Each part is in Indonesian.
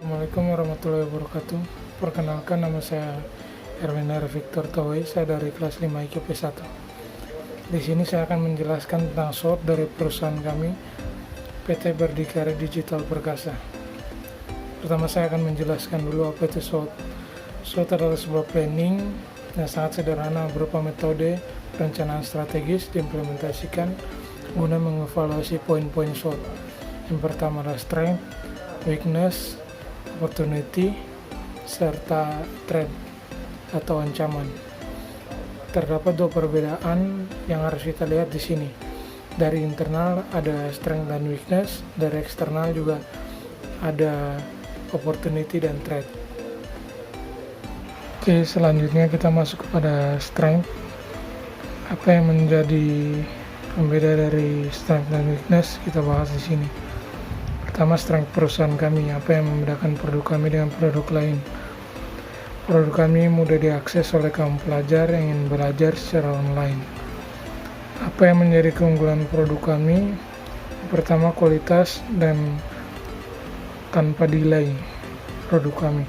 Assalamualaikum warahmatullahi wabarakatuh. Perkenalkan, nama saya Erwin Victor Towey, saya dari kelas 5 IKP 1. Di sini saya akan menjelaskan tentang SWOT dari perusahaan kami, PT Berdikari Digital Perkasa. Pertama saya akan menjelaskan dulu apa itu SWOT. SWOT adalah sebuah planning yang sangat sederhana berupa metode perencanaan strategis diimplementasikan guna mengevaluasi poin-poin SWOT. Yang pertama adalah strength, weakness, opportunity, serta threat atau ancaman. Terdapat dua perbedaan yang harus kita lihat di sini. Dari internal ada strength dan weakness, dari eksternal juga ada opportunity dan threat. Oke, selanjutnya kita masuk kepada strength. Apa yang menjadi pembeda dari strength dan weakness kita bahas di sini. Pertama, strength perusahaan kami, apa yang membedakan produk kami dengan produk lain. Produk kami mudah diakses oleh kaum pelajar yang ingin belajar secara online. Apa yang menjadi keunggulan produk kami? Pertama, kualitas dan tanpa delay produk kami.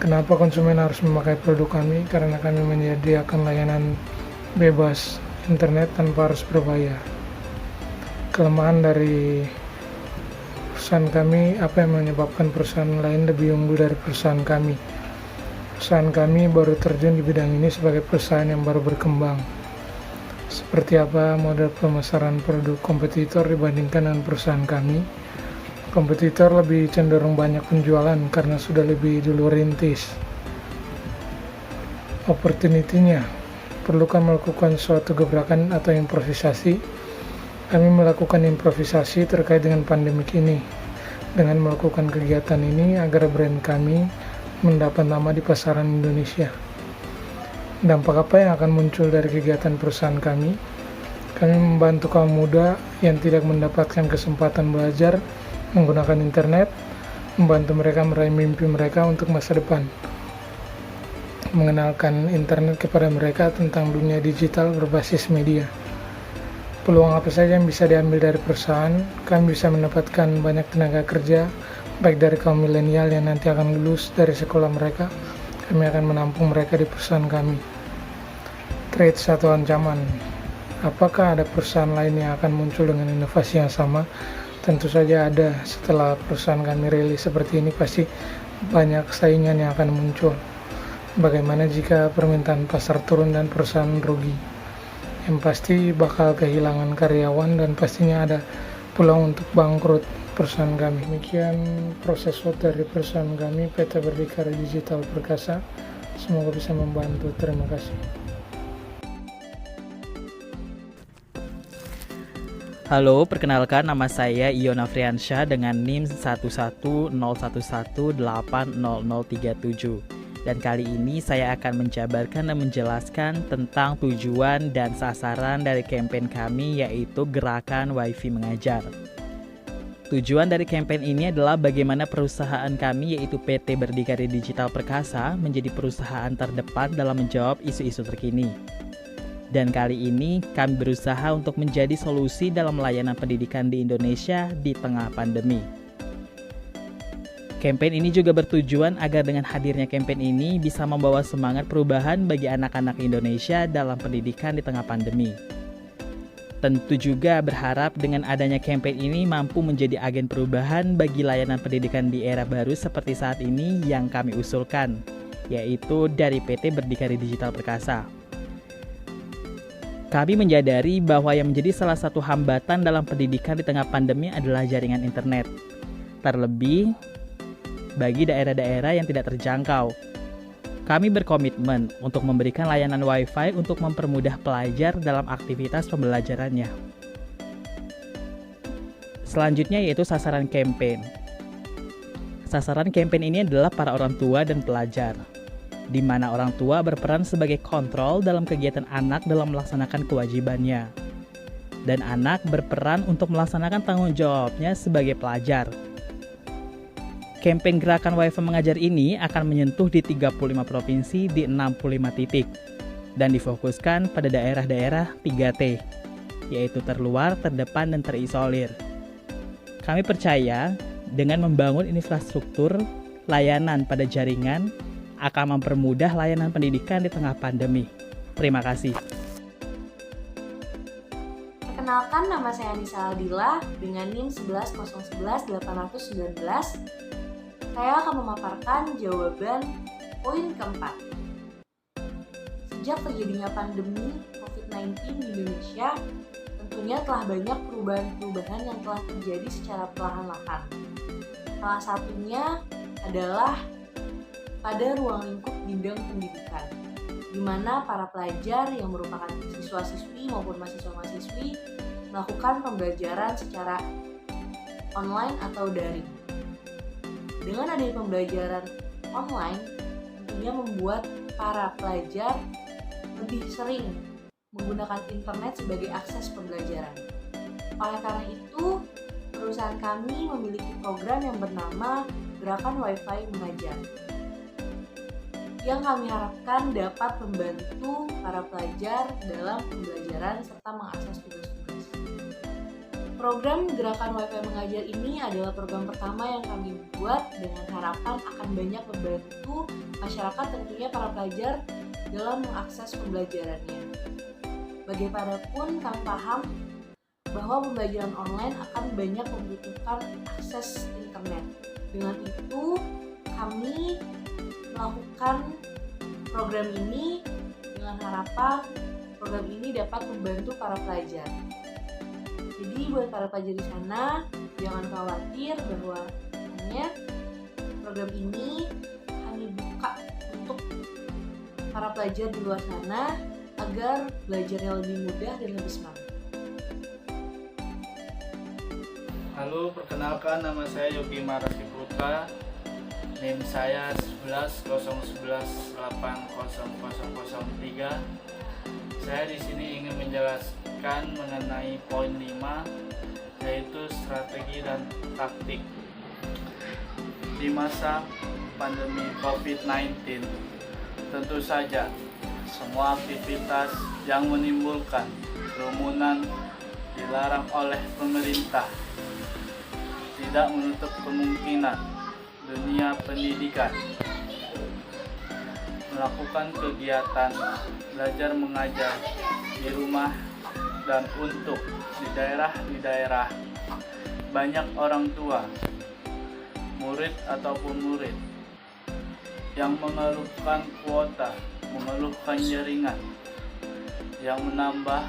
Kenapa konsumen harus memakai produk kami? Karena kami menyediakan layanan bebas internet tanpa harus berbayar. Kelemahan dari perusahaan kami, apa yang menyebabkan perusahaan lain lebih unggul dari perusahaan kami? Perusahaan kami baru terjun di bidang ini sebagai perusahaan yang baru berkembang. Seperti apa model pemasaran produk kompetitor dibandingkan dengan perusahaan kami? Kompetitor lebih cenderung banyak penjualan karena sudah lebih dulu rintis. Opportunity-nya, perlukan melakukan suatu gebrakan atau improvisasi. Kami melakukan improvisasi terkait dengan pandemik ini. Dengan melakukan kegiatan ini agar brand kami mendapat nama di pasaran Indonesia. Dampak apa yang akan muncul dari kegiatan perusahaan kami? Kami membantu kaum muda yang tidak mendapatkan kesempatan belajar menggunakan internet, membantu mereka meraih mimpi mereka untuk masa depan. Mengenalkan internet kepada mereka tentang dunia digital berbasis media. Peluang apa saja yang bisa diambil dari perusahaan? Kami bisa mendapatkan banyak tenaga kerja, baik dari kaum milenial yang nanti akan lulus dari sekolah mereka. Kami akan menampung mereka di perusahaan kami. Threat atau ancaman. Apakah ada perusahaan lain yang akan muncul dengan inovasi yang sama? Tentu saja ada. Setelah perusahaan kami rilis seperti ini, pasti banyak saingan yang akan muncul. Bagaimana jika permintaan pasar turun dan perusahaan rugi? Yang pasti bakal kehilangan karyawan dan pastinya ada peluang untuk bangkrut perusahaan kami. Demikian proses SWOT dari perusahaan kami, PT Berdikari Digital Perkasa. Semoga bisa membantu. Terima kasih. Halo, perkenalkan nama saya Ion Afriansyah dengan NIM 11011800037. Dan kali ini saya akan menjabarkan dan menjelaskan tentang tujuan dan sasaran dari kampanye kami, yaitu Gerakan WiFi Mengajar. Tujuan dari kampanye ini adalah bagaimana perusahaan kami, yaitu PT Berdikari Digital Perkasa, menjadi perusahaan terdepan dalam menjawab isu-isu terkini. Dan kali ini kami berusaha untuk menjadi solusi dalam layanan pendidikan di Indonesia di tengah pandemi. Kampanye ini juga bertujuan agar dengan hadirnya kampanye ini bisa membawa semangat perubahan bagi anak-anak Indonesia dalam pendidikan di tengah pandemi. Tentu juga berharap dengan adanya kampanye ini mampu menjadi agen perubahan bagi layanan pendidikan di era baru seperti saat ini yang kami usulkan, yaitu dari PT Berdikari Digital Perkasa. Kami menyadari bahwa yang menjadi salah satu hambatan dalam pendidikan di tengah pandemi adalah jaringan internet. Terlebih, bagi daerah-daerah yang tidak terjangkau. Kami berkomitmen untuk memberikan layanan Wi-Fi untuk mempermudah pelajar dalam aktivitas pembelajarannya. Selanjutnya yaitu sasaran kampanye. Sasaran kampanye ini adalah para orang tua dan pelajar, di mana orang tua berperan sebagai kontrol dalam kegiatan anak dalam melaksanakan kewajibannya. Dan anak berperan untuk melaksanakan tanggung jawabnya sebagai pelajar. Kampanye Gerakan WiFi Mengajar ini akan menyentuh di 35 provinsi di 65 titik dan difokuskan pada daerah-daerah 3T, yaitu terluar, terdepan, dan terisolir. Kami percaya Dengan membangun infrastruktur layanan pada jaringan akan mempermudah layanan pendidikan di tengah pandemi. Terima kasih. Perkenalkan, nama saya Anissa Aldila dengan NIM 11011819. Saya akan memaparkan jawaban poin keempat. Sejak terjadinya pandemi COVID-19 di Indonesia, tentunya telah banyak perubahan-perubahan yang telah terjadi secara perlahan-lahan. Salah satunya adalah pada ruang lingkup bidang pendidikan, di mana para pelajar yang merupakan siswa-siswi maupun mahasiswa-mahasiswi melakukan pembelajaran secara online atau daring. Dengan adanya pembelajaran online, tentunya membuat para pelajar lebih sering menggunakan internet sebagai akses pembelajaran. Oleh karena itu, perusahaan kami memiliki program yang bernama Gerakan Wi-Fi Mengajar, yang kami harapkan dapat membantu para pelajar dalam pembelajaran serta mengakses tugas-tugas. Program Gerakan Wi-Fi Mengajar ini adalah program pertama yang kami buat dengan harapan akan banyak membantu masyarakat, tentunya para pelajar, dalam mengakses pembelajarannya. Bagaimanapun kami paham bahwa pembelajaran online akan banyak membutuhkan akses internet. Dengan itu, kami melakukan program ini dengan harapan program ini dapat membantu para pelajar. Jadi buat para pelajar di sana, jangan khawatir bahwa program ini kami buka untuk para pelajar di luar sana agar belajarnya lebih mudah dan lebih semangat. Halo, perkenalkan, nama saya Yogi Marasi Putra. NIM saya 1101180003. Saya di sini ingin menjelaskan mengenai poin 5, yaitu strategi dan taktik. Di masa pandemi COVID-19, tentu saja semua aktivitas yang menimbulkan kerumunan dilarang oleh pemerintah. Tidak menutup kemungkinan dunia pendidikan melakukan kegiatan belajar mengajar di rumah dan untuk di daerah banyak orang tua, murid ataupun murid yang mengeluhkan kuota, mengeluhkan jaringan yang menambah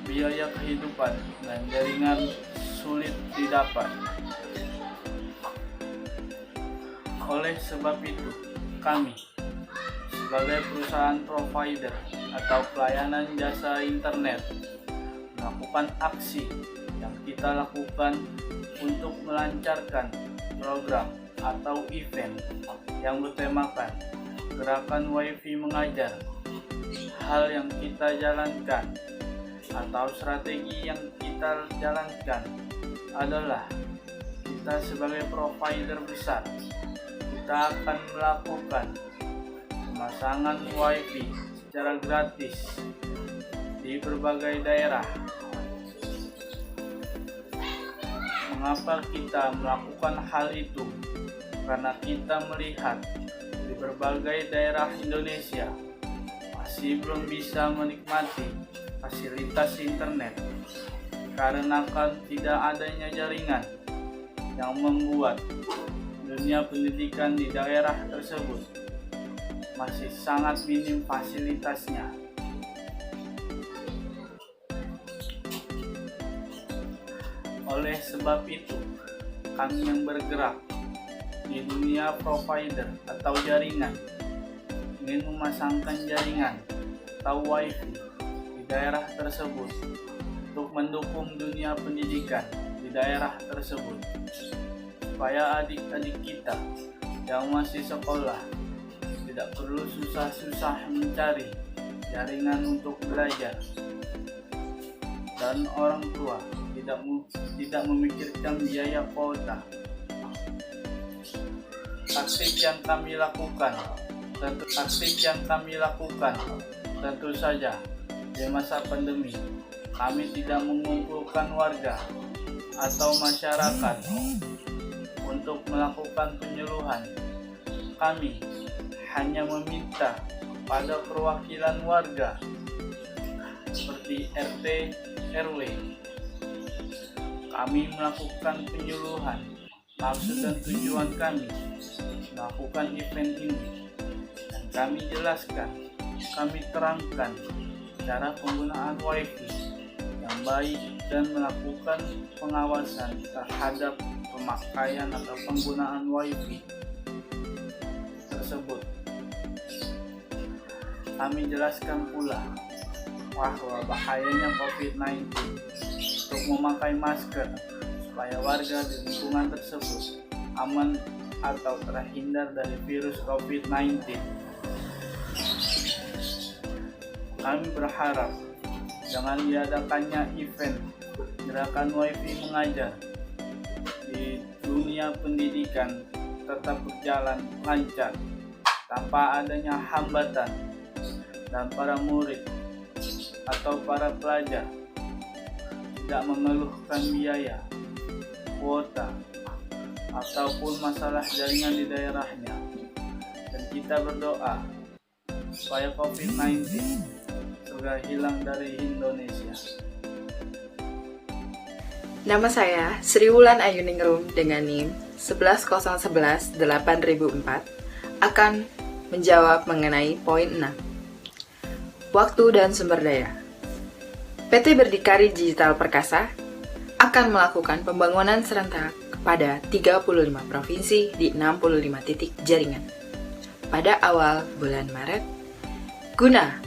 biaya kehidupan dan jaringan sulit didapat. Oleh sebab itu, kami sebagai perusahaan provider atau pelayanan jasa internet melakukan aksi yang kita lakukan untuk melancarkan program atau event yang bertemakan Gerakan Wi-Fi Mengajar. Hal yang kita jalankan atau strategi yang kita jalankan adalah kita sebagai provider besar, kita akan melakukan pemasangan Wi-Fi secara gratis di berbagai daerah. Mengapa kita melakukan hal itu? Karena kita melihat di berbagai daerah Indonesia masih belum bisa menikmati fasilitas internet karena tidak adanya jaringan, yang membuat dunia pendidikan di daerah tersebut masih sangat minim fasilitasnya. Oleh sebab itu, kami yang bergerak di dunia provider atau jaringan ingin memasangkan jaringan atau Wi-Fi di daerah tersebut untuk mendukung dunia pendidikan di daerah tersebut, supaya adik-adik kita yang masih sekolah tidak perlu susah-susah mencari jaringan untuk belajar, dan orang tua tidak memikirkan biaya kuota. Taktik yang kami lakukan tentu saja di masa pandemi kami tidak mengumpulkan warga atau masyarakat untuk melakukan penyuluhan. Kami hanya meminta pada perwakilan warga seperti RT, RW. Kami melakukan penyuluhan. Maksud dan tujuan kami melakukan event ini, dan kami jelaskan, kami terangkan cara penggunaan WiFi yang baik dan melakukan pengawasan terhadap pemakaian atau penggunaan WiFi tersebut. Kami jelaskan pula bahwa bahayanya COVID-19 untuk memakai masker supaya warga di lingkungan tersebut aman atau terhindar dari virus COVID-19. Kami berharap dengan diadakannya event gerakan WiFi mengajar di dunia pendidikan tetap berjalan lancar tanpa adanya hambatan, dan para murid atau para pelajar tidak mengeluhkan biaya, kuota, ataupun masalah jaringan di daerahnya. Dan kita berdoa supaya COVID-19 segera hilang dari Indonesia. Nama saya Sri Wulan Ayuningrum dengan NIM 11011804 akan menjawab mengenai poin 6. Waktu dan sumber daya. PT Berdikari Digital Perkasa akan melakukan pembangunan serentak pada 35 provinsi di 65 titik jaringan pada awal bulan Maret guna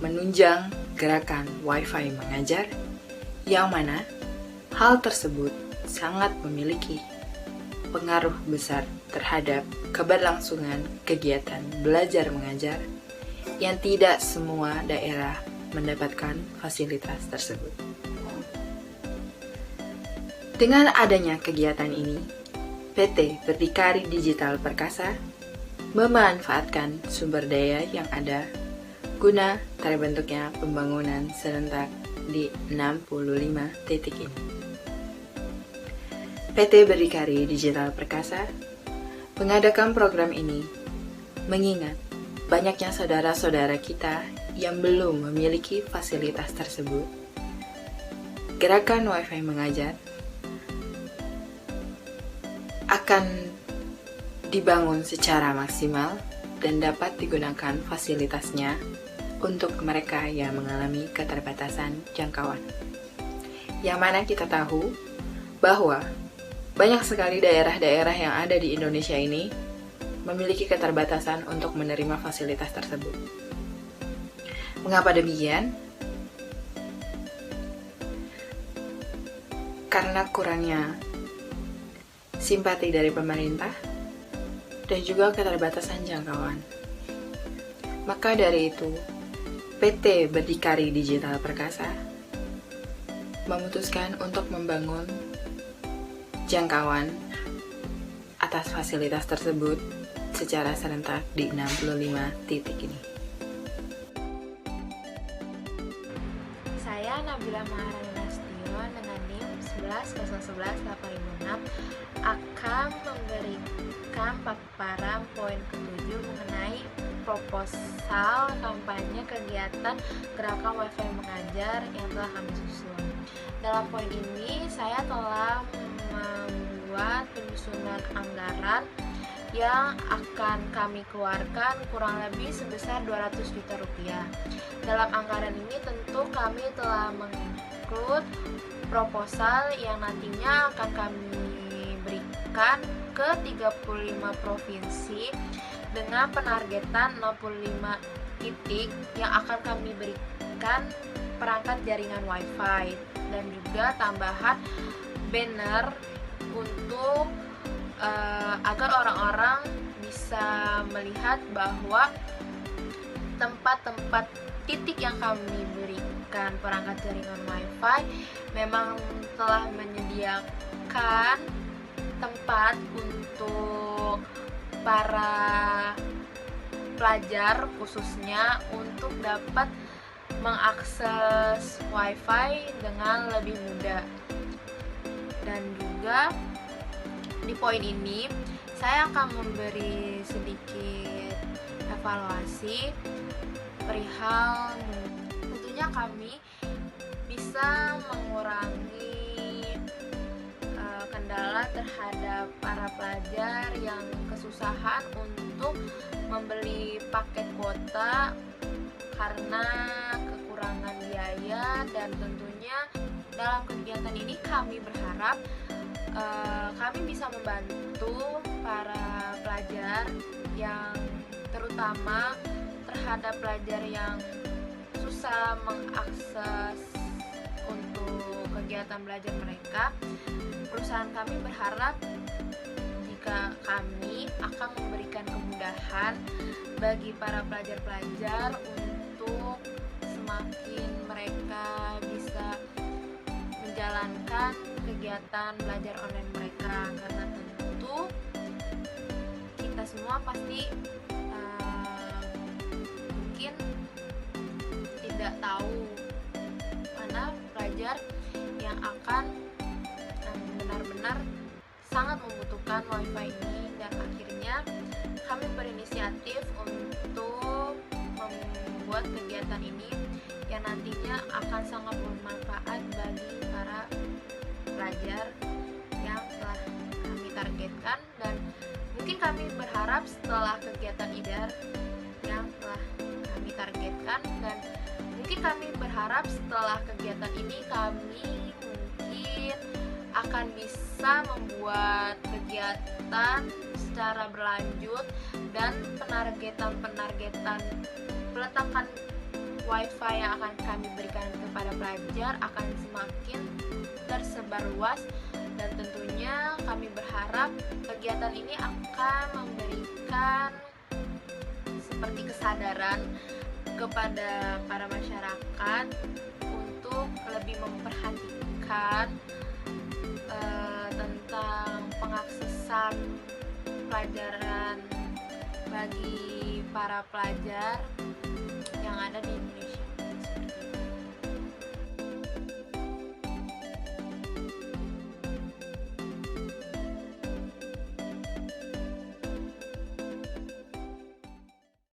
menunjang gerakan Wi-Fi mengajar, yang mana hal tersebut sangat memiliki pengaruh besar terhadap keberlangsungan kegiatan belajar mengajar yang tidak semua daerah mendapatkan fasilitas tersebut. Dengan adanya kegiatan ini, PT Berdikari Digital Perkasa memanfaatkan sumber daya yang ada guna terbentuknya pembangunan serentak di 65 titik ini. PT Berdikari Digital Perkasa mengadakan program ini mengingat banyaknya saudara-saudara kita yang belum memiliki fasilitas tersebut. Gerakan Wi-Fi mengajar akan dibangun secara maksimal dan dapat digunakan fasilitasnya untuk mereka yang mengalami keterbatasan jangkauan. Yang mana kita tahu bahwa banyak sekali daerah-daerah yang ada di Indonesia ini memiliki keterbatasan untuk menerima fasilitas tersebut. Mengapa demikian? Karena kurangnya simpati dari pemerintah dan juga keterbatasan jangkauan. Maka dari itu, PT Berdikari Digital Perkasa memutuskan untuk membangun jangkauan atas fasilitas tersebut secara serentak di 65 titik ini. Saya Nabila Maharani Nasution dengan NIM 11011856 akan memberikan paparan poin ke-7 mengenai proposal kampanye kegiatan gerakan Wi-Fi mengajar yang telah kami susun. Dalam poin ini, saya telah membuat penyusunan anggaran yang akan kami keluarkan kurang lebih sebesar 200 juta rupiah. Dalam anggaran ini tentu kami telah menginclude proposal yang nantinya akan kami berikan ke 35 provinsi dengan penargetan 65 titik yang akan kami berikan perangkat jaringan Wi-Fi dan juga tambahan banner untuk agar orang-orang bisa melihat bahwa tempat-tempat titik yang kami berikan perangkat jaringan Wi-Fi memang telah menyediakan tempat untuk para pelajar khususnya untuk dapat mengakses Wi-Fi dengan lebih mudah. Dan juga Di poin ini, saya akan memberi sedikit evaluasi perihal tentunya kami bisa mengurangi kendala terhadap para pelajar yang kesusahan untuk membeli paket kuota karena kekurangan biaya, dan tentunya dalam kegiatan ini kami berharap kami bisa membantu para pelajar yang terutama terhadap pelajar yang susah mengakses untuk kegiatan belajar mereka. Perusahaan kami berharap jika kami akan memberikan kemudahan bagi para pelajar-pelajar untuk semakin mereka bisa menjalankan kegiatan belajar online mereka, karena tentu kita semua pasti mungkin tidak tahu mana pelajar yang akan benar-benar sangat membutuhkan wifi ini, dan akhirnya kami berinisiatif untuk membuat kegiatan ini yang nantinya akan sangat bermanfaat bagi para pelajar yang telah kami targetkan, dan mungkin kami berharap setelah kegiatan IDAR yang telah kami targetkan, dan mungkin kami berharap setelah kegiatan ini kami mungkin akan bisa membuat kegiatan secara berlanjut, dan penargetan peletakan wifi yang akan kami berikan kepada pelajar akan semakin tersebar luas, dan tentunya kami berharap kegiatan ini akan memberikan seperti kesadaran kepada para masyarakat untuk lebih memperhatikan tentang pengaksesan pelajaran bagi para pelajar yang ada di Indonesia.